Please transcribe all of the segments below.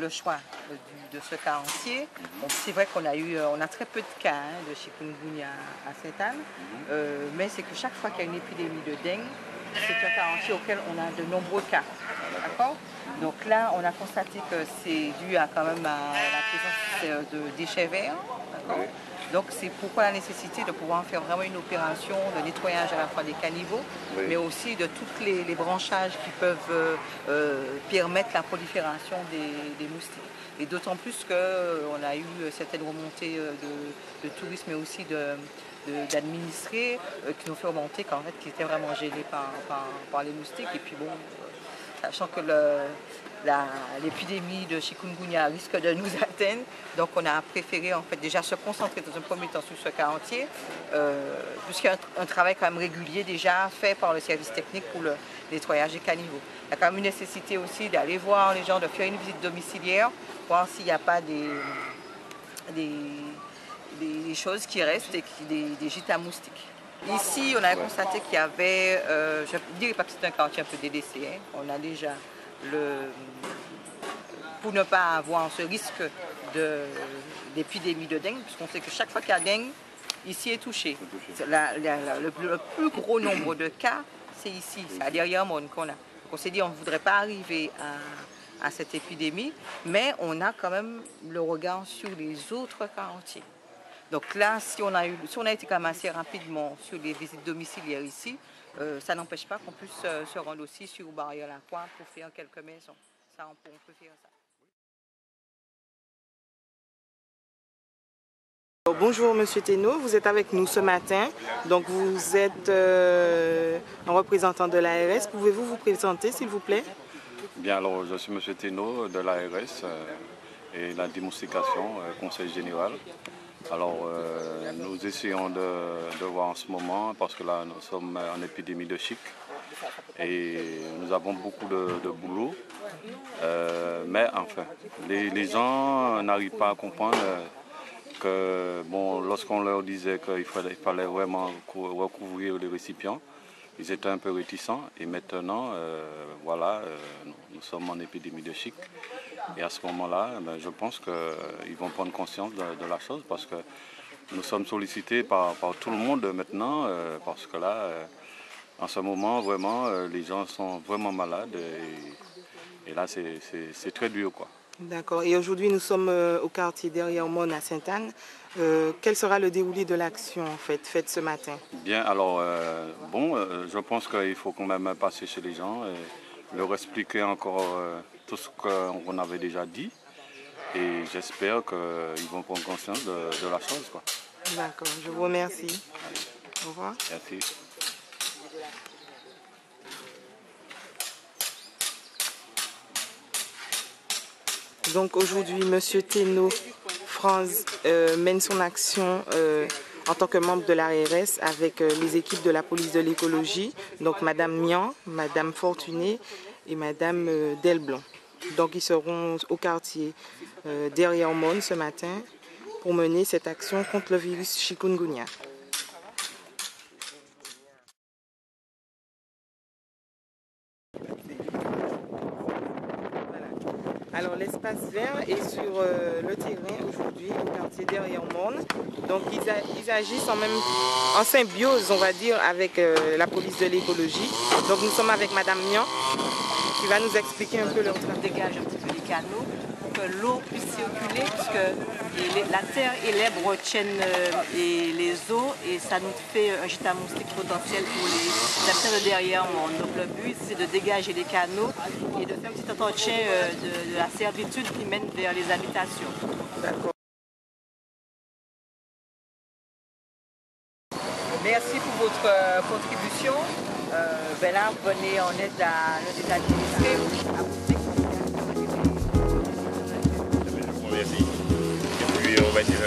le choix de ce cas entier. C'est vrai qu'on a très peu de cas de chikungunya à Sainte-Anne, mais c'est que chaque fois qu'il y a une épidémie de dengue, c'est un cas entier auquel on a de nombreux cas. D'accord? Donc là, on a constaté que c'est dû à quand même à la présence de déchets verts. D'accord? Donc c'est pourquoi la nécessité de pouvoir faire vraiment une opération de nettoyage à la fois des caniveaux, mais aussi de tous les branchages qui peuvent permettre la prolifération des moustiques. Et d'autant plus qu'on a eu certaines remontées de tourisme, mais aussi d'administrés qui nous ont fait remonter qu'en fait, qui étaient vraiment gênés par les moustiques. Et puis bon, sachant que l'épidémie de chikungunya risque de nous atteindre, donc on a préféré en fait déjà se concentrer dans un premier temps sur ce cas entier, puisqu'il y a un travail quand même régulier déjà fait par le service technique pour le nettoyage des caniveaux. Il y a quand même une nécessité aussi d'aller voir les gens, de faire une visite domiciliaire, voir s'il n'y a pas des choses qui restent et des gîtes à moustiques. Ici, on a constaté qu'il y avait, je ne dirais pas que c'est un quartier un peu délaissé, hein. On a déjà pour ne pas avoir ce risque d'épidémie de dengue, puisqu'on sait que chaque fois qu'il y a dengue, ici est touché. Le plus gros nombre de cas, c'est ici, c'est à Derrière-Monts qu'on a. Donc on s'est dit on ne voudrait pas arriver à cette épidémie, mais on a quand même le regard sur les autres cas entiers. Donc là, si on a été quand même assez rapidement sur les visites domiciliaires ici, ça n'empêche pas qu'on puisse se rendre aussi sur Barrière-la-Croix pour faire quelques maisons. Ça, on peut faire ça. Bonjour Monsieur Thénault, vous êtes avec nous ce matin. Donc vous êtes un représentant de l'ARS. Pouvez-vous vous présenter s'il vous plaît? Bien, alors je suis Monsieur Thénault de l'ARS et la démonstration, conseil général. Alors nous essayons de voir en ce moment, parce que là nous sommes en épidémie de chic et nous avons beaucoup de boulot. Mais enfin, les gens n'arrivent pas à comprendre que bon, lorsqu'on leur disait qu'il fallait vraiment recouvrir les récipients, ils étaient un peu réticents. Et maintenant, voilà, nous sommes en épidémie de chic. Et à ce moment-là, je pense qu'ils vont prendre conscience de la chose, parce que nous sommes sollicités par tout le monde maintenant, parce que là, en ce moment, vraiment, les gens sont vraiment malades. Et là, c'est très dur, quoi. D'accord. Et aujourd'hui, nous sommes au quartier Derrière-Monts à Sainte-Anne. Quel sera le déroulé de l'action en fait, faite ce matin? Bien, alors, je pense qu'il faut quand même passer chez les gens et leur expliquer encore tout ce qu'on avait déjà dit. Et j'espère qu'ils vont prendre conscience de la chose, quoi. D'accord, je vous remercie. Au revoir. Merci. Donc aujourd'hui, Monsieur Thénault France mène son action en tant que membre de l'ARS avec les équipes de la police de l'écologie, donc Madame Mian, Madame Fortuné et Madame Delblon. Donc ils seront au quartier Derrière-Monts ce matin pour mener cette action contre le virus chikungunya. Alors l'espace vert est sur le terrain aujourd'hui au quartier Derrière-Monts. Donc ils agissent en symbiose, on va dire, avec la police de l'écologie. Donc nous sommes avec Madame Mian qui va nous expliquer un peu leur travail. On dégage un petit peu les canaux pour que l'eau puisse circuler, puisque la terre et l'herbe retiennent les eaux et ça nous fait un gîte à moustiques potentiel pour les habitants de Derrière-Monts. Donc le but c'est de dégager les canaux et de faire un petit entretien de la servitude qui mène vers les habitations. D'accord. Merci pour votre contribution. Là, venez en aide à l'un des administrés. Merci. Et puis on va dire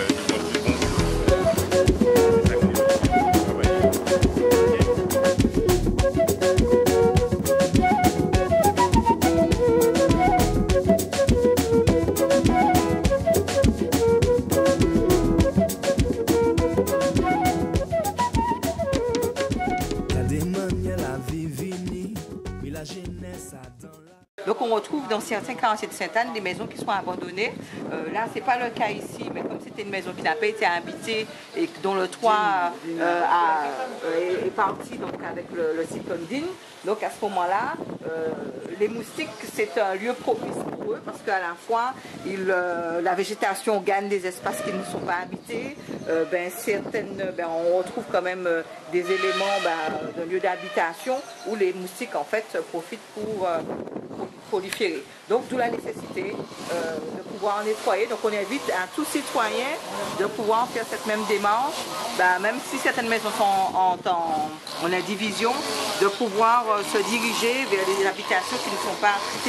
Donc on retrouve dans certains quartiers de Sainte-Anne des maisons qui sont abandonnées. Là, ce n'est pas le cas ici, mais comme c'était une maison qui n'a pas été habitée et dont le toit est parti donc, avec le cyclone Din, donc à ce moment-là, les moustiques, c'est un lieu propice pour eux parce qu'à la fois, la végétation gagne des espaces qui ne sont pas habités. On retrouve quand même des éléments d'un lieu d'habitation où les moustiques en fait profitent pour proliférer. Donc d'où la nécessité de pouvoir nettoyer. Donc on invite à tout citoyen de pouvoir faire cette même démarche, même si certaines maisons sont en indivision, de pouvoir se diriger vers des habitations qui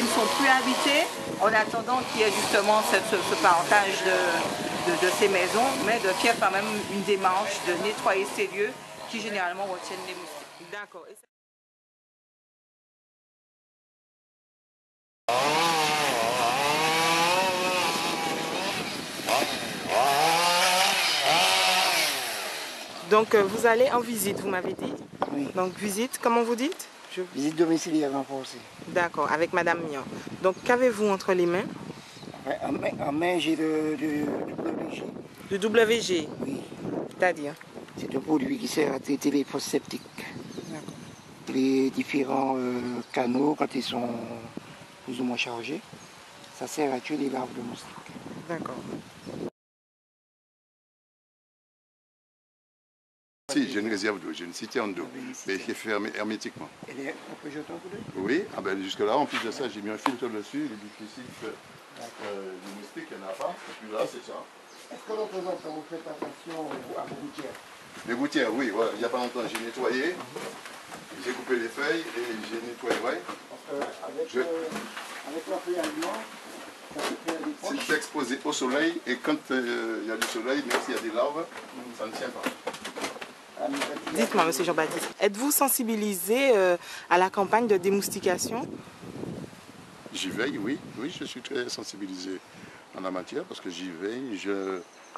ne sont plus habitées, en attendant qu'il y ait justement ce partage de ces maisons, mais de faire quand même une démarche de nettoyer ces lieux qui généralement retiennent les moustiques. D'accord. Donc vous allez en visite, vous m'avez dit? Oui. Donc visite, comment vous dites? Visite domiciliaire renforcée. D'accord, avec Madame Mian. Donc qu'avez-vous entre les mains? En main, j'ai le WG. Le WG? Oui. C'est-à-dire? C'est un produit qui sert à traiter les fosses septiques. Les différents canaux, quand ils sont plus ou moins chargés, ça sert à tuer les larves de moustiques. D'accord. Si, j'ai une réserve d'eau, j'ai une citerne d'eau, mais qui est fermée hermétiquement. On peut jeter un coup d'œil? Oui, jusque-là, en plus de ça, j'ai mis un filtre dessus, il est difficile du moustique, il n'y en a pas, et puis là, c'est ça. Est-ce que de temps en temps, vous faites attention à vos gouttières? Les gouttières, oui, voilà. Il n'y a pas longtemps, j'ai nettoyé, j'ai coupé les feuilles et j'ai nettoyé, ouais. Parce qu'avec l'enfeuillement, ça peut faire des poches. C'est exposé au soleil et quand il y a du soleil, même s'il y a des larves, ça ne tient pas. Dites-moi, Monsieur Jean-Baptiste, êtes-vous sensibilisé à la campagne de démoustication? J'y veille, oui. Oui, je suis très sensibilisé en la matière parce que j'y veille.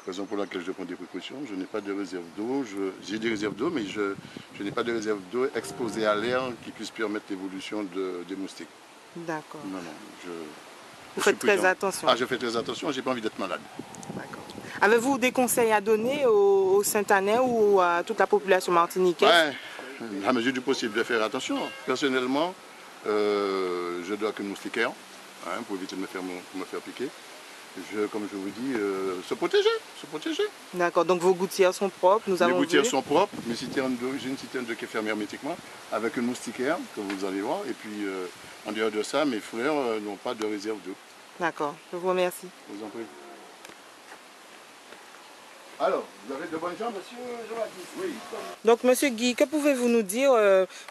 Raison pour laquelle je prends des précautions. Je n'ai pas de réserve d'eau. J'ai des réserves d'eau, mais je n'ai pas de réserve d'eau exposée à l'air qui puisse permettre l'évolution des moustiques. D'accord. Non, non. Vous faites très attention? Ah, je fais très attention. Je n'ai pas envie d'être malade. D'accord. Avez-vous des conseils à donner aux Saint-Anais ou à toute la population martiniquaise? Ouais, à mesure du possible de faire attention. Personnellement, je dors qu'une moustiquaire pour éviter de me faire piquer. Comme je vous dis, se protéger, se protéger. D'accord, donc vos gouttières sont propres, nous avons vu. Les gouttières sont propres, j'ai une citerne d'eau qui est fermée hermétiquement, avec une moustiquaire, que vous allez voir, et puis en dehors de ça, mes fleurs n'ont pas de réserve d'eau. D'accord, je vous remercie. Je vous en prie. Alors, vous avez de bonnes jambes, monsieur Jean-Baptiste? Oui. Donc, monsieur Guy, que pouvez-vous nous dire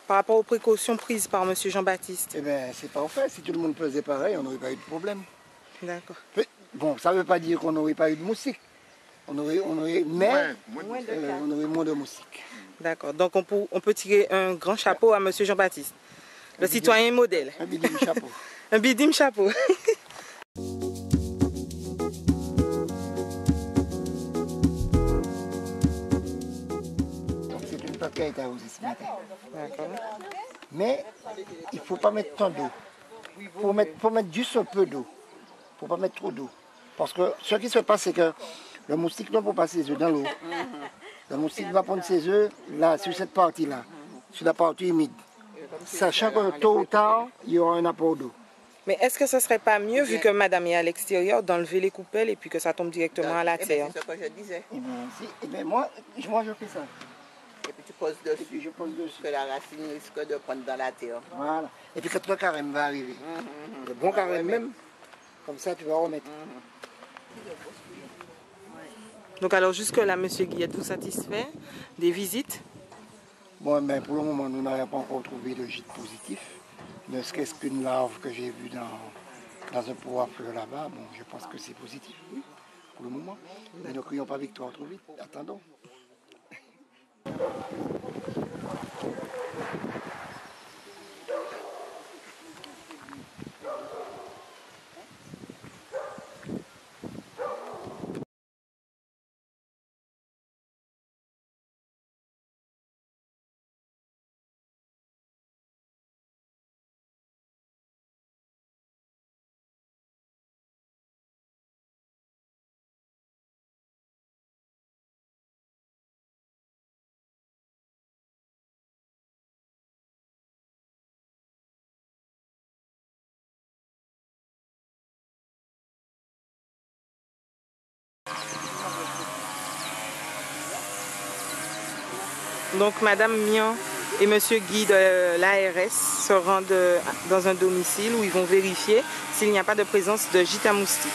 par rapport aux précautions prises par monsieur Jean-Baptiste? Eh bien, c'est parfait. Si tout le monde faisait pareil, on n'aurait pas eu de problème. D'accord. Bon, ça ne veut pas dire qu'on n'aurait pas eu de moustiques. On aurait moins de moustiques. D'accord. Donc, on peut tirer un grand chapeau à monsieur Jean-Baptiste. Le citoyen modèle. Un bidim chapeau. Un bidim chapeau. C'est une plante qui a été arrosée ce matin. D'accord. Mais il ne faut pas mettre tant d'eau. Il faut mettre juste un peu d'eau. Il ne faut pas mettre trop d'eau. Parce que ce qui se passe, c'est que le moustique ne peut pas ses œufs dans l'eau. Le moustique va prendre ses œufs là, sur cette partie-là, sur la partie humide. Sachant que tôt ou tard, il y aura un apport d'eau. Mais est-ce que ce ne serait pas mieux, vu que madame est à l'extérieur, d'enlever les coupelles et puis que ça tombe directement à la terre? C'est ce que je disais. Moi, je fais ça. Et puis tu poses dessus. Et puis je pose dessus. Que la racine risque de prendre dans la terre. Voilà. Et puis quand le carême va arriver, le bon carême même, comme ça tu vas remettre. Donc alors jusque-là, monsieur Guy, êtes-vous satisfait des visites? Bon, ben, pour le moment, nous n'avons pas encore trouvé de gîte positif. Ne serait-ce qu'une larve que j'ai vue dans un poids là-bas, bon, je pense que c'est positif, oui, pour le moment. Mais ne crions pas victoire trop vite, attendons. Donc Madame Mian et Monsieur Guy de l'ARS se rendent dans un domicile où ils vont vérifier s'il n'y a pas de présence de gîte à moustiques.